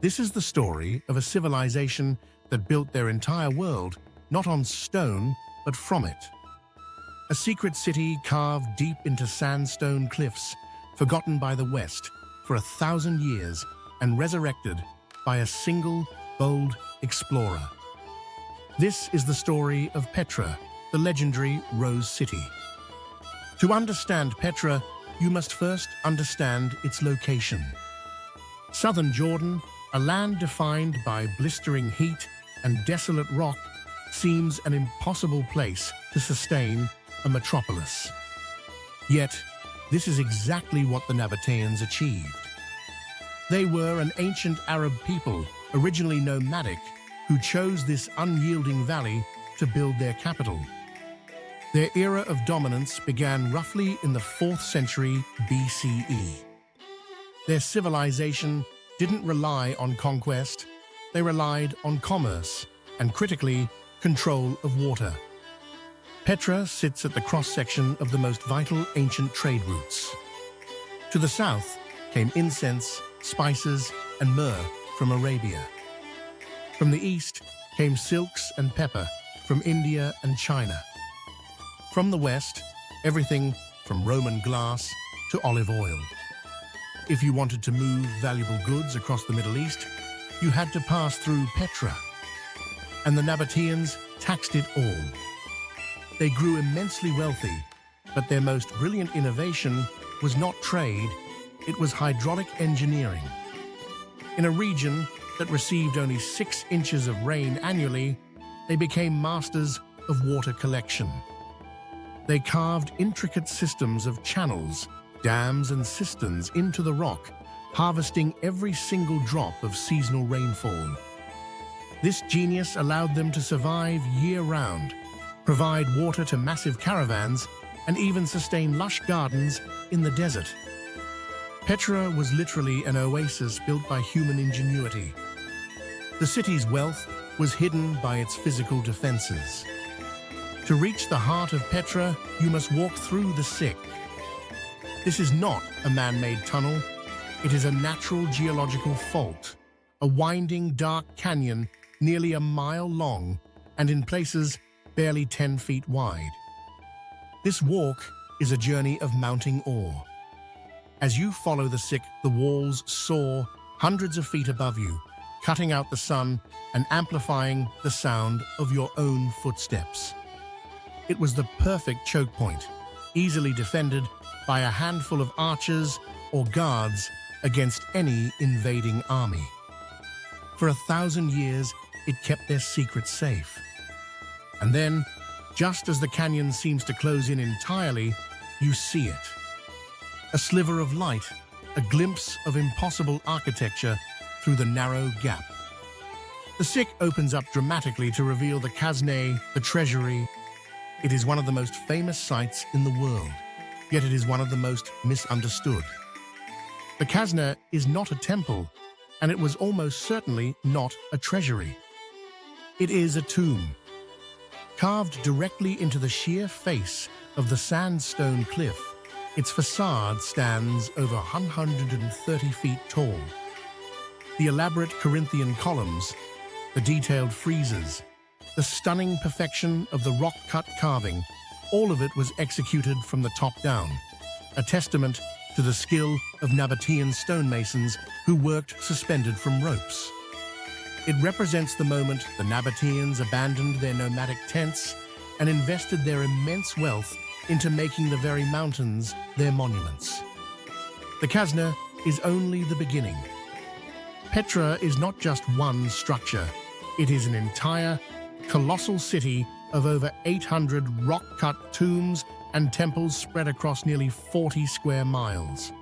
This is the story of a civilization that built their entire world not on stone, but from it. A secret city carved deep into sandstone cliffs, forgotten by the West for 1,000 years and resurrected by a single, bold explorer. This is the story of Petra, the legendary Rose City. To understand Petra, you must first understand its location. Southern Jordan, a land defined by blistering heat and desolate rock, seems an impossible place to sustain a metropolis. Yet, this is exactly what the Nabataeans achieved. They were an ancient Arab people, originally nomadic, who chose this unyielding valley to build their capital. Their era of dominance began roughly in the 4th century BCE. Their civilization didn't rely on conquest, they relied on commerce and, critically, control of water. Petra sits at the cross-section of the most vital ancient trade routes. To the south came incense, spices, and myrrh from Arabia. From the east came silks and pepper from India and China. From the west, everything from Roman glass to olive oil. If you wanted to move valuable goods across the Middle East, you had to pass through Petra. And the Nabataeans taxed it all. They grew immensely wealthy, but their most brilliant innovation was not trade, it was hydraulic engineering. In a region that received only 6 inches of rain annually, they became masters of water collection. They carved intricate systems of channels, dams, and cisterns into the rock, harvesting every single drop of seasonal rainfall. This genius allowed them to survive year-round, provide water to massive caravans, and even sustain lush gardens in the desert. Petra was literally an oasis built by human ingenuity. The city's wealth was hidden by its physical defenses. To reach the heart of Petra, you must walk through the Siq. This is not a man-made tunnel. It is a natural geological fault, a winding, dark canyon nearly a mile long and in places barely 10 feet wide. This walk is a journey of mounting awe. As you follow the Siq, the walls soar hundreds of feet above you, cutting out the sun and amplifying the sound of your own footsteps. It was the perfect choke point, easily defended by a handful of archers or guards against any invading army. For 1,000 years, it kept their secrets safe. And then, just as the canyon seems to close in entirely, you see it. A sliver of light, a glimpse of impossible architecture through the narrow gap. The Siq opens up dramatically to reveal the Al-Khazneh, the Treasury. It is one of the most famous sites in the world, yet it is one of the most misunderstood. The Al-Khazneh is not a temple, and it was almost certainly not a treasury. It is a tomb. Carved directly into the sheer face of the sandstone cliff, its facade stands over 130 feet tall. The elaborate Corinthian columns, the detailed friezes, the stunning perfection of the rock-cut carving, all of it was executed from the top down, a testament to the skill of Nabataean stonemasons who worked suspended from ropes. It represents the moment the Nabataeans abandoned their nomadic tents and invested their immense wealth into making the very mountains their monuments. The Al-Khazneh is only the beginning. Petra is not just one structure. It is an entire, colossal city of over 800 rock-cut tombs and temples spread across nearly 40 square miles.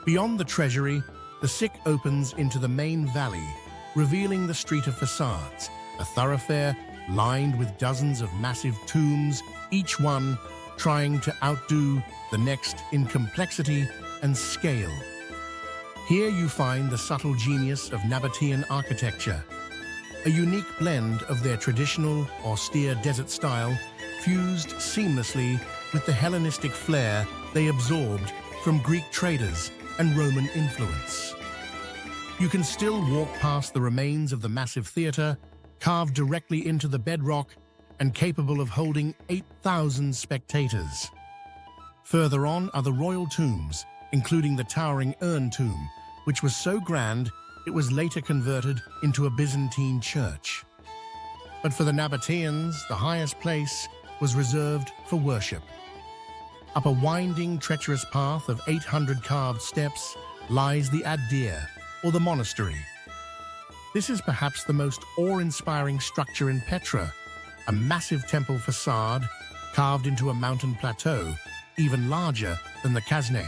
Beyond the treasury, the Siq opens into the main valley, revealing the Street of Facades, a thoroughfare lined with dozens of massive tombs, each one trying to outdo the next in complexity and scale. Here you find the subtle genius of Nabataean architecture, a unique blend of their traditional, austere desert style fused seamlessly with the Hellenistic flair they absorbed from Greek traders and Roman influence. You can still walk past the remains of the massive theatre, carved directly into the bedrock and capable of holding 8,000 spectators. Further on are the royal tombs, including the towering urn tomb, which was so grand it was later converted into a Byzantine church. But for the Nabataeans, the highest place was reserved for worship. Up a winding, treacherous path of 800 carved steps lies the Ad-Dir, or the Monastery. This is perhaps the most awe-inspiring structure in Petra, a massive temple facade carved into a mountain plateau, even larger than the Al-Khazneh.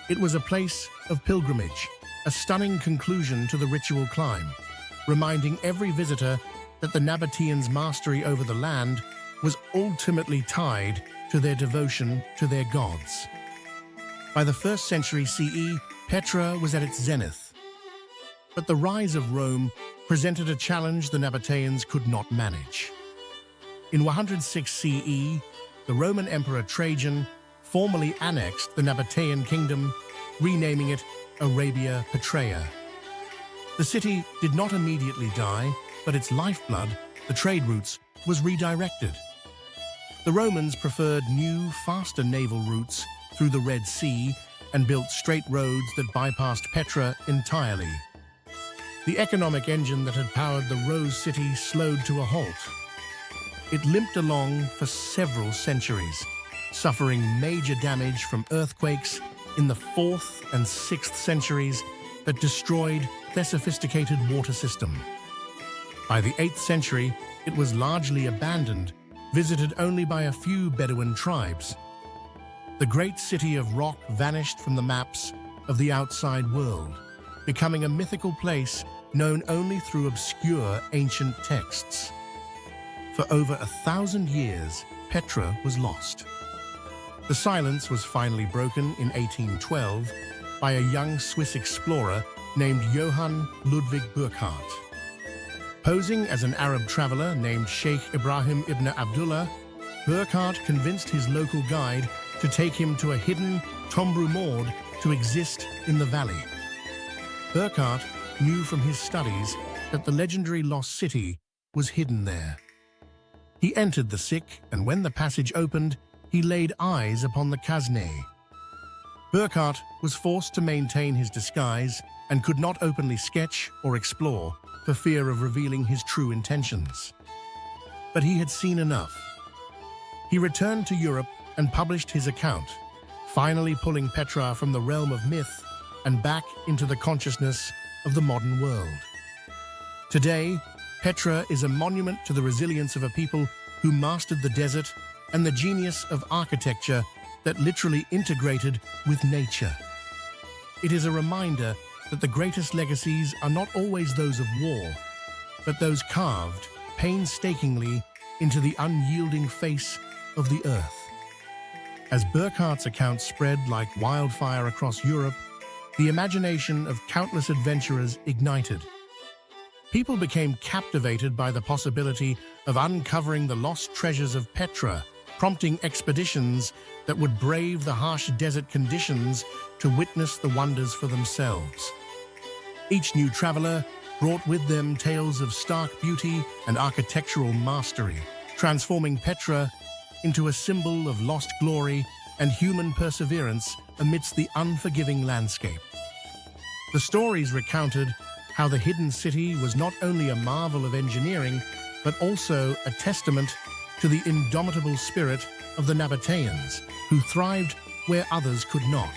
It was a place of pilgrimage, a stunning conclusion to the ritual climb, reminding every visitor that the Nabataeans' mastery over the land was ultimately tied to their devotion to their gods. By the 1st century CE, Petra was at its zenith. But the rise of Rome presented a challenge the Nabataeans could not manage. In 106 CE, the Roman Emperor Trajan formally annexed the Nabataean kingdom, renaming it Arabia Petraea. The city did not immediately die, but its lifeblood, the trade routes, was redirected. The Romans preferred new, faster naval routes through the Red Sea and built straight roads that bypassed Petra entirely. The economic engine that had powered the Rose City slowed to a halt. It limped along for several centuries, suffering major damage from earthquakes in the 4th and 6th centuries that destroyed their sophisticated water system. By the 8th century, it was largely abandoned, visited only by a few Bedouin tribes. The great city of rock vanished from the maps of the outside world, becoming a mythical place known only through obscure ancient texts. For over 1,000 years, Petra was lost. The silence was finally broken in 1812 by a young Swiss explorer named Johann Ludwig Burckhardt. Posing as an Arab traveler named Sheikh Ibrahim ibn Abdullah, Burckhardt convinced his local guide to take him to a hidden Tombre Morte to exist in the valley. Burckhardt knew from his studies that the legendary lost city was hidden there. He entered the sick, and when the passage opened, he laid eyes upon the Al-Khazneh. Burckhardt was forced to maintain his disguise and could not openly sketch or explore for fear of revealing his true intentions. But he had seen enough. He returned to Europe and published his account, finally pulling Petra from the realm of myth and back into the consciousness of the modern world. Today, Petra is a monument to the resilience of a people who mastered the desert and the genius of architecture that literally integrated with nature. It is a reminder that the greatest legacies are not always those of war, but those carved painstakingly into the unyielding face of the earth. As Burckhardt's account spread like wildfire across Europe, the imagination of countless adventurers ignited. People became captivated by the possibility of uncovering the lost treasures of Petra, prompting expeditions that would brave the harsh desert conditions to witness the wonders for themselves. Each new traveler brought with them tales of stark beauty and architectural mastery, transforming Petra into a symbol of lost glory and human perseverance amidst the unforgiving landscape. The stories recounted how the hidden city was not only a marvel of engineering, but also a testament to the indomitable spirit of the Nabataeans, who thrived where others could not.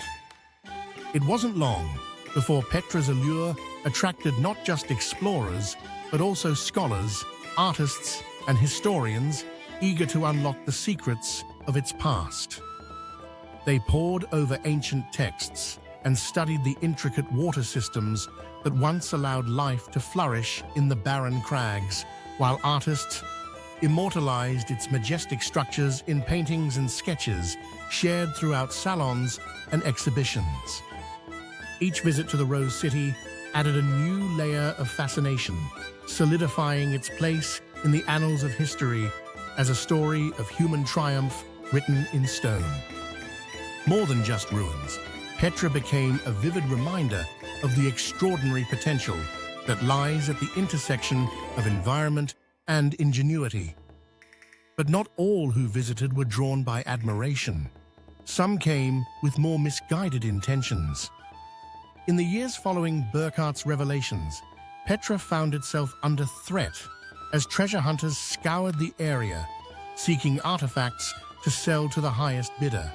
It wasn't long before Petra's allure attracted not just explorers, but also scholars, artists, and historians eager to unlock the secrets of its past. They pored over ancient texts and studied the intricate water systems that once allowed life to flourish in the barren crags, while artists immortalized its majestic structures in paintings and sketches shared throughout salons and exhibitions. Each visit to the Rose City added a new layer of fascination, solidifying its place in the annals of history as a story of human triumph written in stone. More than just ruins, Petra became a vivid reminder of the extraordinary potential that lies at the intersection of environment and ingenuity. But not all who visited were drawn by admiration. Some came with more misguided intentions. In the years following Burckhardt's revelations, Petra found itself under threat as treasure hunters scoured the area, seeking artifacts to sell to the highest bidder.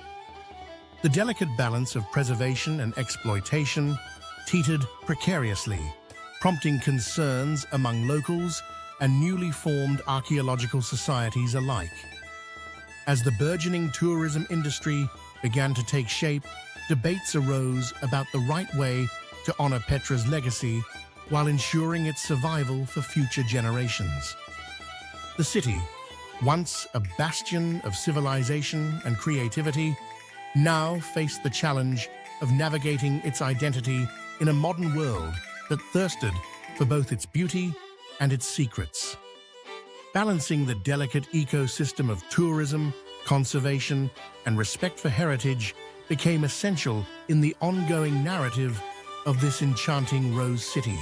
The delicate balance of preservation and exploitation teetered precariously, prompting concerns among locals and newly formed archaeological societies alike. As the burgeoning tourism industry began to take shape, debates arose about the right way to honor Petra's legacy while ensuring its survival for future generations. The city, once a bastion of civilization and creativity, now faced the challenge of navigating its identity in a modern world that thirsted for both its beauty and its secrets. Balancing the delicate ecosystem of tourism, conservation, and respect for heritage became essential in the ongoing narrative of this enchanting Rose City.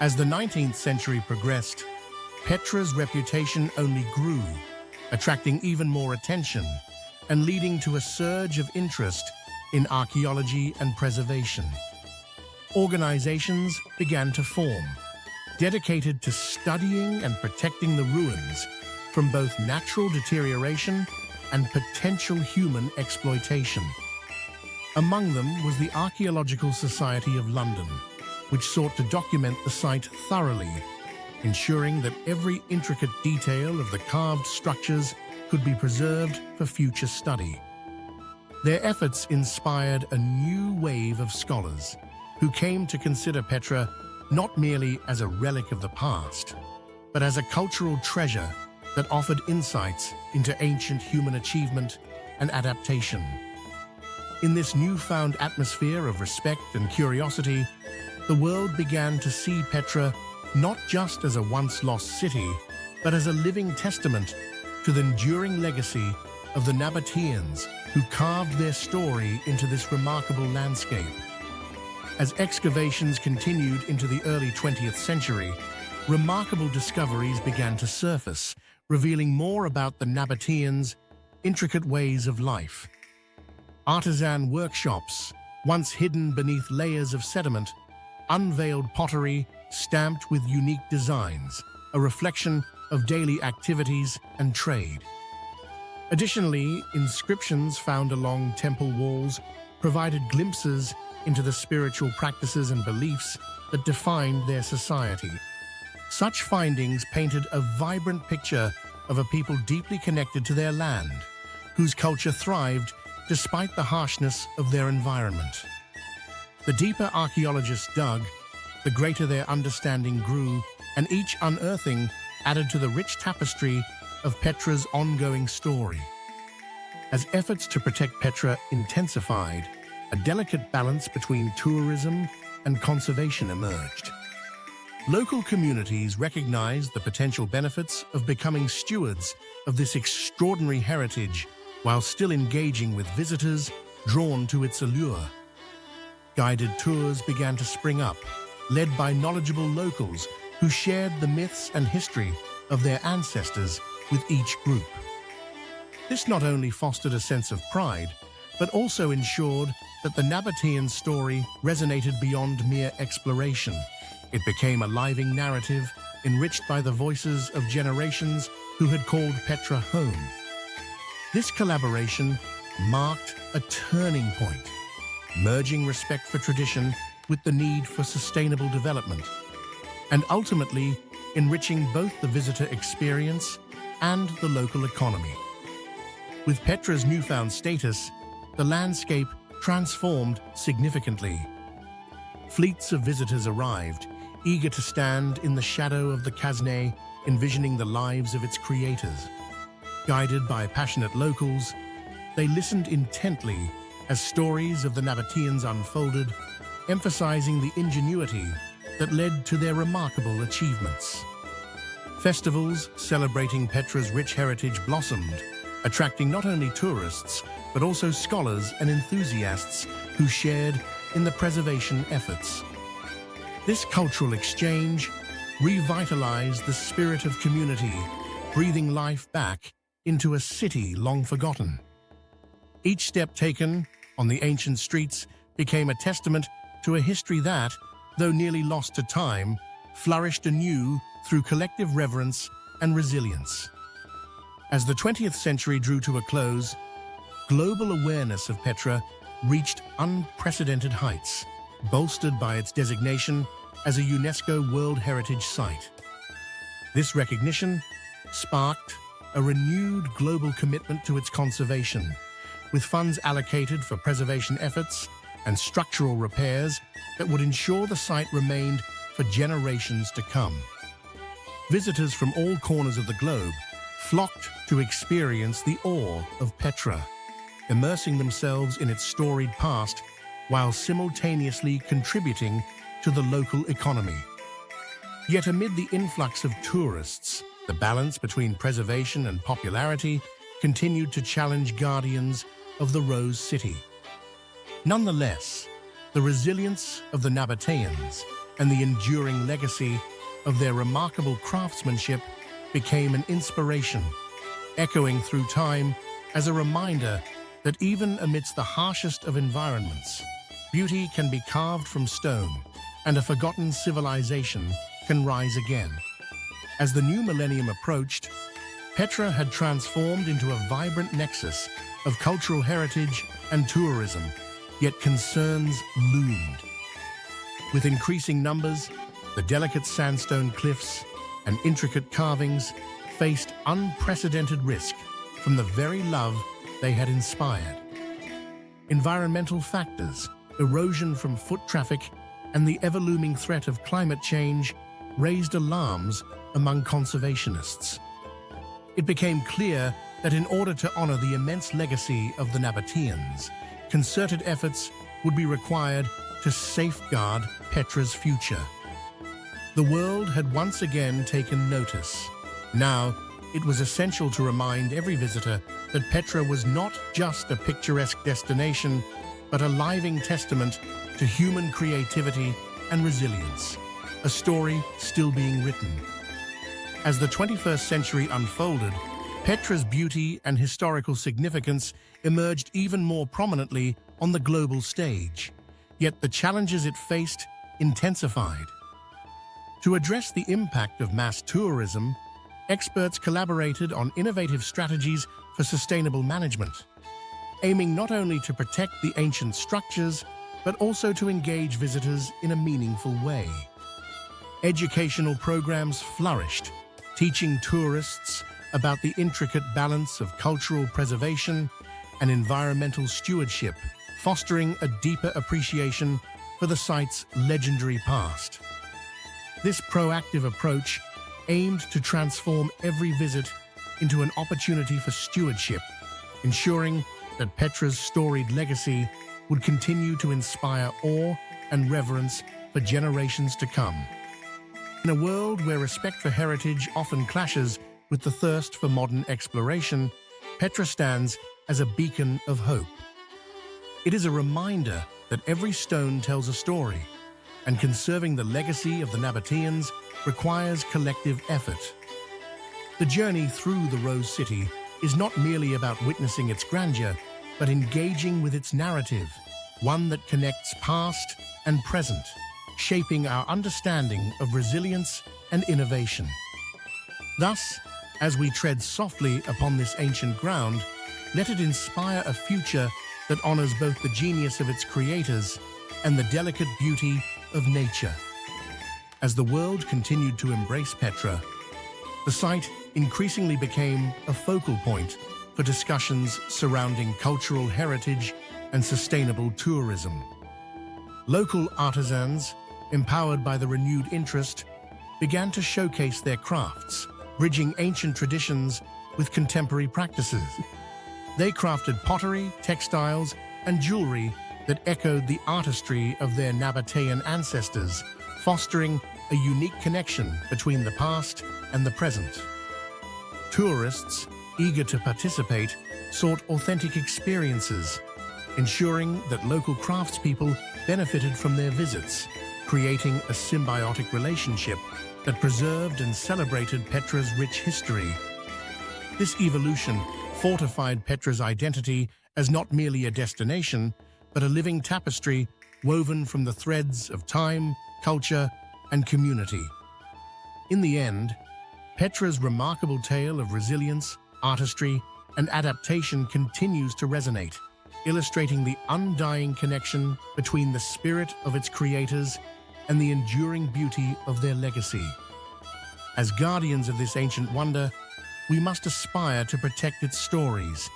As the 19th century progressed, Petra's reputation only grew, attracting even more attention and leading to a surge of interest in archaeology and preservation. Organizations began to form, dedicated to studying and protecting the ruins from both natural deterioration and potential human exploitation. Among them was the Archaeological Society of London, which sought to document the site thoroughly, ensuring that every intricate detail of the carved structures could be preserved for future study. Their efforts inspired a new wave of scholars who came to consider Petra not merely as a relic of the past, but as a cultural treasure that offered insights into ancient human achievement and adaptation. In this newfound atmosphere of respect and curiosity, the world began to see Petra not just as a once-lost city, but as a living testament to the enduring legacy of the Nabataeans who carved their story into this remarkable landscape. As excavations continued into the early 20th century, remarkable discoveries began to surface, revealing more about the Nabataeans' intricate ways of life. Artisan workshops, once hidden beneath layers of sediment, unveiled pottery stamped with unique designs, a reflection of daily activities and trade. Additionally, inscriptions found along temple walls provided glimpses into the spiritual practices and beliefs that defined their society. Such findings painted a vibrant picture of a people deeply connected to their land, whose culture thrived despite the harshness of their environment. The deeper archaeologists dug, the greater their understanding grew, and each unearthing added to the rich tapestry of Petra's ongoing story. As efforts to protect Petra intensified, a delicate balance between tourism and conservation emerged. Local communities recognized the potential benefits of becoming stewards of this extraordinary heritage while still engaging with visitors drawn to its allure. Guided tours began to spring up, led by knowledgeable locals who shared the myths and history of their ancestors with each group. This not only fostered a sense of pride, but also ensured that the Nabataean story resonated beyond mere exploration. It became a living narrative enriched by the voices of generations who had called Petra home. This collaboration marked a turning point, merging respect for tradition with the need for sustainable development, and ultimately enriching both the visitor experience and the local economy. With Petra's newfound status, the landscape transformed significantly. Fleets of visitors arrived, eager to stand in the shadow of the Al-Khazneh, envisioning the lives of its creators. Guided by passionate locals, they listened intently as stories of the Nabataeans unfolded, emphasizing the ingenuity that led to their remarkable achievements. Festivals celebrating Petra's rich heritage blossomed, attracting not only tourists, but also scholars and enthusiasts who shared in the preservation efforts. This cultural exchange revitalized the spirit of community, breathing life back into a city long forgotten. Each step taken on the ancient streets became a testament to a history that, though nearly lost to time, flourished anew through collective reverence and resilience. As the 20th century drew to a close, global awareness of Petra reached unprecedented heights, bolstered by its designation as a UNESCO World Heritage Site. This recognition sparked a renewed global commitment to its conservation, with funds allocated for preservation efforts and structural repairs that would ensure the site remained for generations to come. Visitors from all corners of the globe flocked to experience the awe of Petra, immersing themselves in its storied past while simultaneously contributing to the local economy. Yet amid the influx of tourists, the balance between preservation and popularity continued to challenge guardians of the Rose City. Nonetheless, the resilience of the Nabataeans and the enduring legacy of their remarkable craftsmanship became an inspiration, echoing through time as a reminder that even amidst the harshest of environments, beauty can be carved from stone and a forgotten civilization can rise again. As the new millennium approached, Petra had transformed into a vibrant nexus of cultural heritage and tourism, yet concerns loomed. With increasing numbers, the delicate sandstone cliffs and intricate carvings faced unprecedented risk from the very love they had inspired. Environmental factors, erosion from foot traffic, and the ever-looming threat of climate change raised alarms among conservationists. It became clear that in order to honor the immense legacy of the Nabataeans, concerted efforts would be required to safeguard Petra's future. The world had once again taken notice. Now, it was essential to remind every visitor that Petra was not just a picturesque destination, but a living testament to human creativity and resilience, a story still being written. As the 21st century unfolded, Petra's beauty and historical significance emerged even more prominently on the global stage, yet the challenges it faced intensified. To address the impact of mass tourism, experts collaborated on innovative strategies for sustainable management, aiming not only to protect the ancient structures, but also to engage visitors in a meaningful way. Educational programs flourished, teaching tourists about the intricate balance of cultural preservation and environmental stewardship, fostering a deeper appreciation for the site's legendary past. This proactive approach aimed to transform every visit into an opportunity for stewardship, ensuring that Petra's storied legacy would continue to inspire awe and reverence for generations to come. In a world where respect for heritage often clashes with the thirst for modern exploration, Petra stands as a beacon of hope. It is a reminder that every stone tells a story, and conserving the legacy of the Nabataeans requires collective effort. The journey through the Rose City is not merely about witnessing its grandeur, but engaging with its narrative, one that connects past and present, shaping our understanding of resilience and innovation. Thus, as we tread softly upon this ancient ground, let it inspire a future that honors both the genius of its creators and the delicate beauty of nature. As the world continued to embrace Petra, the site increasingly became a focal point for discussions surrounding cultural heritage and sustainable tourism. Local artisans, empowered by the renewed interest, began to showcase their crafts, bridging ancient traditions with contemporary practices. They crafted pottery, textiles, and jewelry that echoed the artistry of their Nabataean ancestors, fostering a unique connection between the past and the present. Tourists, eager to participate, sought authentic experiences, ensuring that local craftspeople benefited from their visits, creating a symbiotic relationship that preserved and celebrated Petra's rich history. This evolution fortified Petra's identity as not merely a destination, but a living tapestry woven from the threads of time, culture, and community. In the end, Petra's remarkable tale of resilience, artistry, and adaptation continues to resonate, illustrating the undying connection between the spirit of its creators and the enduring beauty of their legacy. As guardians of this ancient wonder, we must aspire to protect its stories,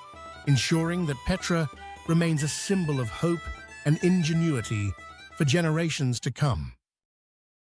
ensuring that Petra remains a symbol of hope and ingenuity for generations to come.